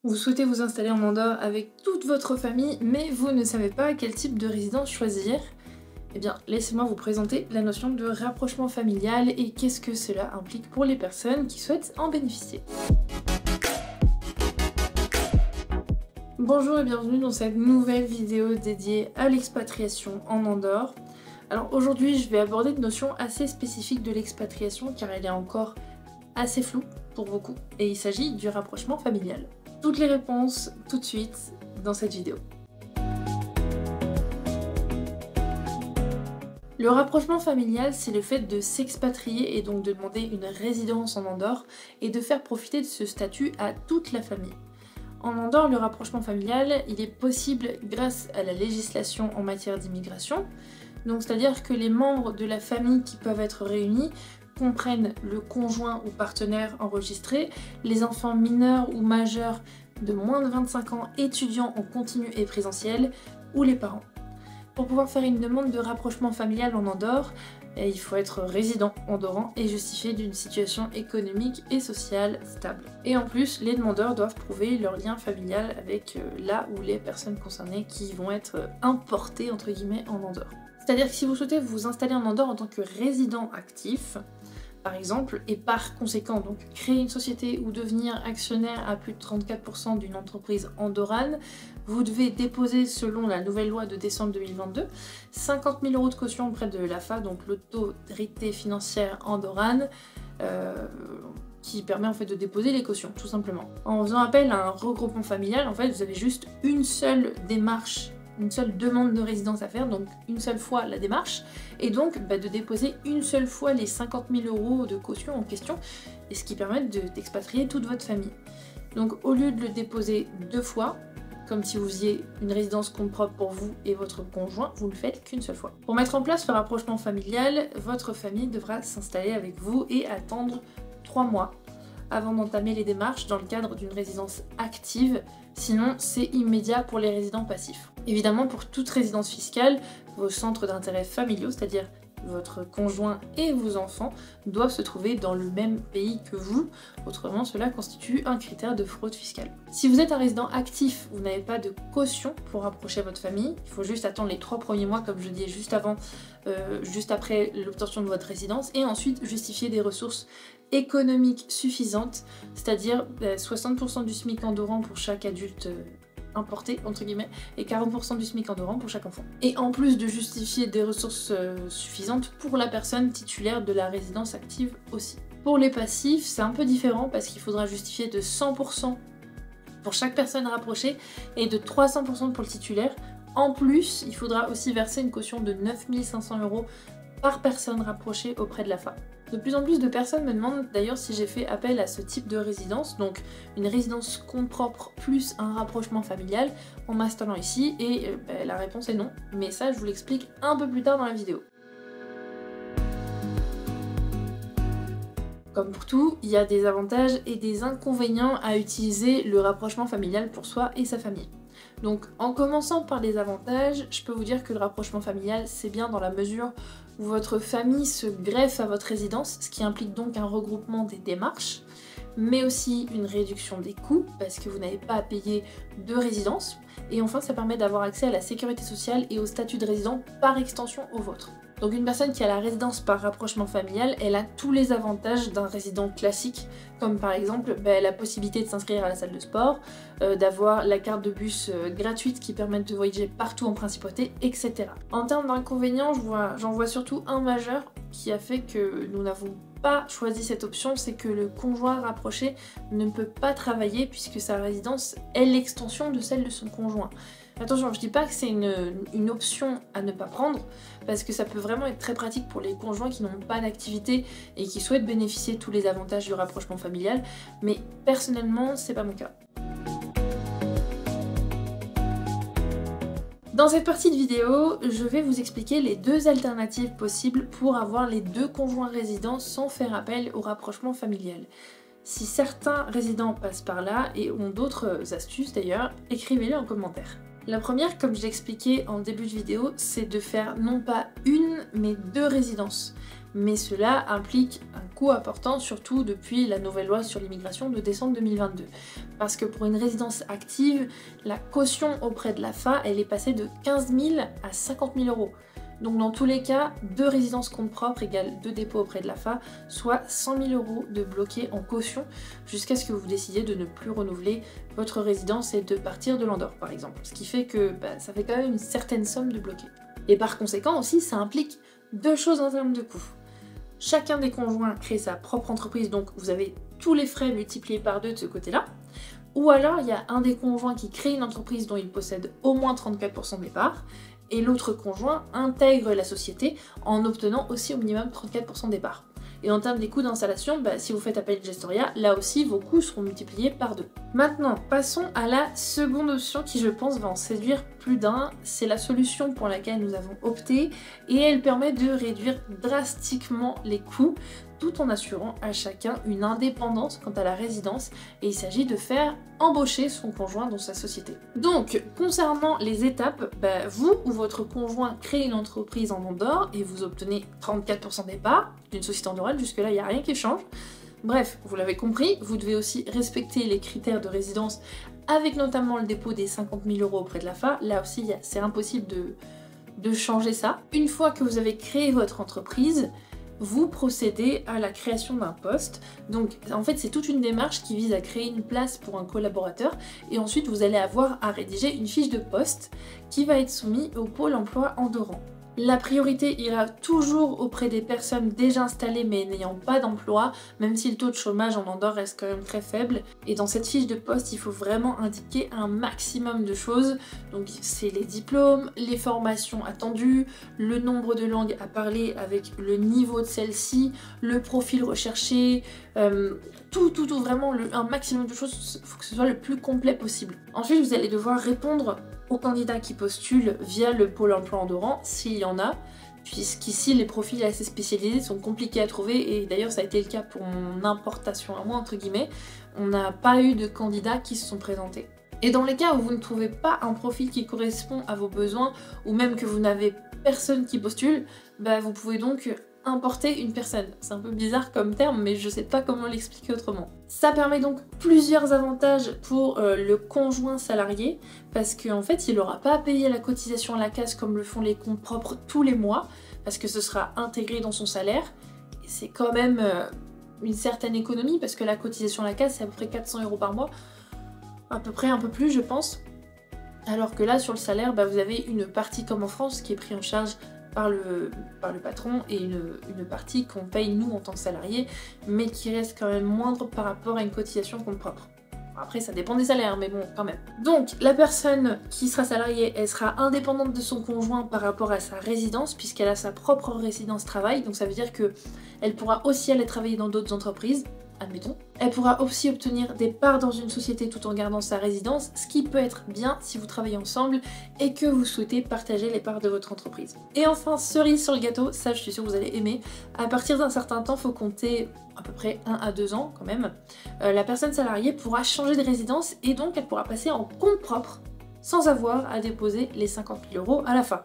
Vous souhaitez vous installer en Andorre avec toute votre famille, mais vous ne savez pas quel type de résidence choisir? Eh bien, laissez-moi vous présenter la notion de rapprochement familial et qu'est-ce que cela implique pour les personnes qui souhaitent en bénéficier. Bonjour et bienvenue dans cette nouvelle vidéo dédiée à l'expatriation en Andorre. Alors aujourd'hui, je vais aborder une notion assez spécifique de l'expatriation car elle est encore assez floue pour beaucoup et il s'agit du rapprochement familial. Toutes les réponses tout de suite dans cette vidéo. Le rapprochement familial, c'est le fait de s'expatrier et donc de demander une résidence en Andorre et de faire profiter de ce statut à toute la famille. En Andorre, le rapprochement familial, il est possible grâce à la législation en matière d'immigration. Donc c'est-à-dire que les membres de la famille qui peuvent être réunis comprennent le conjoint ou partenaire enregistré, les enfants mineurs ou majeurs de moins de 25 ans étudiants en continu et présentiel, ou les parents. Pour pouvoir faire une demande de rapprochement familial en Andorre, il faut être résident andorran et justifier d'une situation économique et sociale stable. Et en plus, les demandeurs doivent prouver leur lien familial avec la ou les personnes concernées qui vont être importées entre guillemets en Andorre. C'est-à-dire que si vous souhaitez vous installer en Andorre en tant que résident actif, par exemple, et par conséquent donc créer une société ou devenir actionnaire à plus de 34% d'une entreprise andorrane, vous devez déposer, selon la nouvelle loi de décembre 2022, 50 000 € de caution auprès de l'AFA, donc l'autorité financière andorrane, qui permet en fait de déposer les cautions, tout simplement. En faisant appel à un regroupement familial, en fait, vous avez juste une seule démarche, une seule demande de résidence à faire, donc une seule fois la démarche, et donc de déposer une seule fois les 50 000 € de caution en question, et ce qui permet d'expatrier toute votre famille. Donc au lieu de le déposer deux fois, comme si vous faisiez une résidence compte propre pour vous et votre conjoint, vous ne le faites qu'une seule fois. Pour mettre en place le rapprochement familial, votre famille devra s'installer avec vous et attendre 3 mois avant d'entamer les démarches dans le cadre d'une résidence active, sinon c'est immédiat pour les résidents passifs. Évidemment, pour toute résidence fiscale, vos centres d'intérêt familiaux, c'est-à-dire votre conjoint et vos enfants, doivent se trouver dans le même pays que vous, autrement cela constitue un critère de fraude fiscale. Si vous êtes un résident actif, vous n'avez pas de caution pour rapprocher votre famille, il faut juste attendre les 3 premiers mois comme je disais juste avant, juste après l'obtention de votre résidence, et ensuite justifier des ressources économiques suffisantes, c'est-à-dire 60% du SMIC andorran pour chaque adulte importé entre guillemets et 40% du SMIC andorran pour chaque enfant. Et en plus de justifier des ressources suffisantes pour la personne titulaire de la résidence active aussi. Pour les passifs, c'est un peu différent parce qu'il faudra justifier de 100% pour chaque personne rapprochée et de 300% pour le titulaire. En plus, il faudra aussi verser une caution de 9 500 € par personne rapprochée auprès de l'AFA. De plus en plus de personnes me demandent d'ailleurs si j'ai fait appel à ce type de résidence, donc une résidence compte propre plus un rapprochement familial, en m'installant ici, et la réponse est non, mais ça je vous l'explique un peu plus tard dans la vidéo. Comme pour tout, il y a des avantages et des inconvénients à utiliser le rapprochement familial pour soi et sa famille. Donc en commençant par les avantages, je peux vous dire que le rapprochement familial c'est bien dans la mesure où votre famille se greffe à votre résidence, ce qui implique donc un regroupement des démarches, mais aussi une réduction des coûts parce que vous n'avez pas à payer de résidence, et enfin ça permet d'avoir accès à la sécurité sociale et au statut de résident par extension au vôtre. Donc une personne qui a la résidence par rapprochement familial, elle a tous les avantages d'un résident classique, comme par exemple la possibilité de s'inscrire à la salle de sport, d'avoir la carte de bus gratuite qui permet de voyager partout en principauté, etc. En termes d'inconvénients, j'en vois surtout un majeur qui a fait que nous n'avons pas choisi cette option, c'est que le conjoint rapproché ne peut pas travailler puisque sa résidence est l'extension de celle de son conjoint. Attention, je dis pas que c'est une option à ne pas prendre, parce que ça peut vraiment être très pratique pour les conjoints qui n'ont pas d'activité et qui souhaitent bénéficier de tous les avantages du rapprochement familial, mais personnellement, c'est pas mon cas. Dans cette partie de vidéo, je vais vous expliquer les deux alternatives possibles pour avoir les deux conjoints résidents sans faire appel au rapprochement familial. Si certains résidents passent par là et ont d'autres astuces d'ailleurs, écrivez-les en commentaire. La première, comme je l'expliquais en début de vidéo, c'est de faire non pas une, mais deux résidences. Mais cela implique un coût important, surtout depuis la nouvelle loi sur l'immigration de décembre 2022. Parce que pour une résidence active, la caution auprès de l'AFA, elle est passée de 15 000 à 50 000 euros. Donc dans tous les cas, 2 résidences compte propre égale 2 dépôts auprès de l'AFA, soit 100 000 euros de bloqués en caution jusqu'à ce que vous décidiez de ne plus renouveler votre résidence et de partir de l'Andorre par exemple. Ce qui fait que ça fait quand même une certaine somme de bloqués. Et par conséquent aussi, ça implique 2 choses en termes de coûts. Chacun des conjoints crée sa propre entreprise, donc vous avez tous les frais multipliés par 2 de ce côté-là. Ou alors il y a un des conjoints qui crée une entreprise dont il possède au moins 34% des parts, et l'autre conjoint intègre la société en obtenant aussi au minimum 34% des parts. Et en termes des coûts d'installation, si vous faites appel à Gestoria, là aussi vos coûts seront multipliés par 2. Maintenant, passons à la seconde option qui je pense va en séduire plus d'un. C'est la solution pour laquelle nous avons opté et elle permet de réduire drastiquement les coûts tout en assurant à chacun une indépendance quant à la résidence et il s'agit de faire embaucher son conjoint dans sa société. Donc, concernant les étapes, vous ou votre conjoint créez une entreprise en Andorre et vous obtenez 34% des parts d'une société andorrane, jusque-là il n'y a rien qui change. Bref, vous l'avez compris, vous devez aussi respecter les critères de résidence avec notamment le dépôt des 50 000 euros auprès de l'AFA. Là aussi, c'est impossible de changer ça. Une fois que vous avez créé votre entreprise, vous procédez à la création d'un poste. Donc en fait c'est toute une démarche qui vise à créer une place pour un collaborateur et ensuite vous allez avoir à rédiger une fiche de poste qui va être soumise au pôle emploi andorran. La priorité ira toujours auprès des personnes déjà installées mais n'ayant pas d'emploi, même si le taux de chômage en Andorre reste quand même très faible. Et dans cette fiche de poste, il faut vraiment indiquer un maximum de choses. Donc c'est les diplômes, les formations attendues, le nombre de langues à parler avec le niveau de celle-ci, le profil recherché, tout, vraiment un maximum de choses, il faut que ce soit le plus complet possible. Ensuite, vous allez devoir répondre aux candidats qui postulent via le pôle emploi andorran, s'il y en a, puisqu'ici les profils assez spécialisés sont compliqués à trouver, et d'ailleurs ça a été le cas pour mon importation à moi, entre guillemets, on n'a pas eu de candidats qui se sont présentés. Et dans les cas où vous ne trouvez pas un profil qui correspond à vos besoins, ou même que vous n'avez personne qui postule, vous pouvez donc importer une personne. C'est un peu bizarre comme terme, mais je sais pas comment l'expliquer autrement. Ça permet donc plusieurs avantages pour le conjoint salarié, parce qu'en fait, il n'aura pas à payer la cotisation à la casse comme le font les comptes propres tous les mois, parce que ce sera intégré dans son salaire. Et c'est quand même une certaine économie, parce que la cotisation à la casse, c'est à peu près 400 euros par mois, à peu près un peu plus, je pense. Alors que là, sur le salaire, vous avez une partie comme en France qui est prise en charge par le patron et une partie qu'on paye nous en tant que salariés, mais qui reste quand même moindre par rapport à une cotisation compte propre. Après ça dépend des salaires, mais bon quand même. Donc la personne qui sera salariée, elle sera indépendante de son conjoint par rapport à sa résidence, puisqu'elle a sa propre résidence travail, donc ça veut dire que elle pourra aussi aller travailler dans d'autres entreprises, admettons. Elle pourra aussi obtenir des parts dans une société tout en gardant sa résidence, ce qui peut être bien si vous travaillez ensemble et que vous souhaitez partager les parts de votre entreprise. Et enfin, cerise sur le gâteau, ça je suis sûre que vous allez aimer, à partir d'un certain temps, il faut compter à peu près 1 à 2 ans quand même, la personne salariée pourra changer de résidence et donc elle pourra passer en compte propre sans avoir à déposer les 50 000 euros à la fin.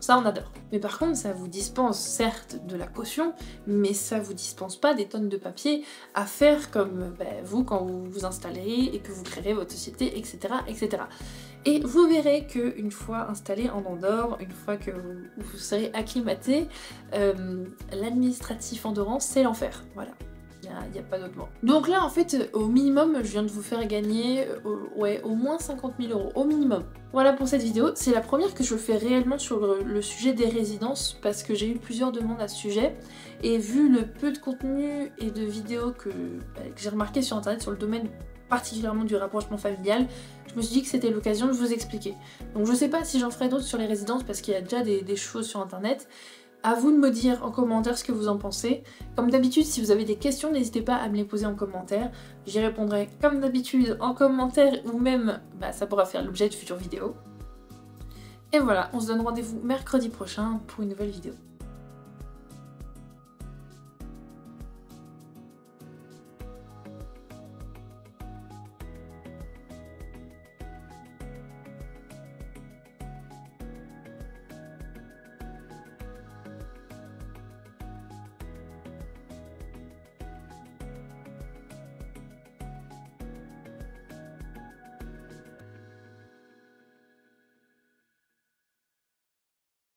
Ça on adore. Mais par contre ça vous dispense certes de la caution, mais ça vous dispense pas des tonnes de papier à faire comme vous quand vous vous installerez et que vous créerez votre société, etc. etc. Et vous verrez qu'une fois installé en Andorre, une fois que vous serez acclimaté, l'administratif andorran c'est l'enfer, voilà. Il n'y a pas d'autre mot. Donc là en fait au minimum je viens de vous faire gagner au moins 50 000 euros, au minimum. Voilà pour cette vidéo, c'est la première que je fais réellement sur le sujet des résidences parce que j'ai eu plusieurs demandes à ce sujet et vu le peu de contenu et de vidéos que j'ai remarqué sur internet sur le domaine particulièrement du rapprochement familial, je me suis dit que c'était l'occasion de vous expliquer. Donc je sais pas si j'en ferai d'autres sur les résidences parce qu'il y a déjà des choses sur internet. À vous de me dire en commentaire ce que vous en pensez. Comme d'habitude, si vous avez des questions, n'hésitez pas à me les poser en commentaire. J'y répondrai comme d'habitude en commentaire ou même ça pourra faire l'objet de futures vidéos. Et voilà, on se donne rendez-vous mercredi prochain pour une nouvelle vidéo.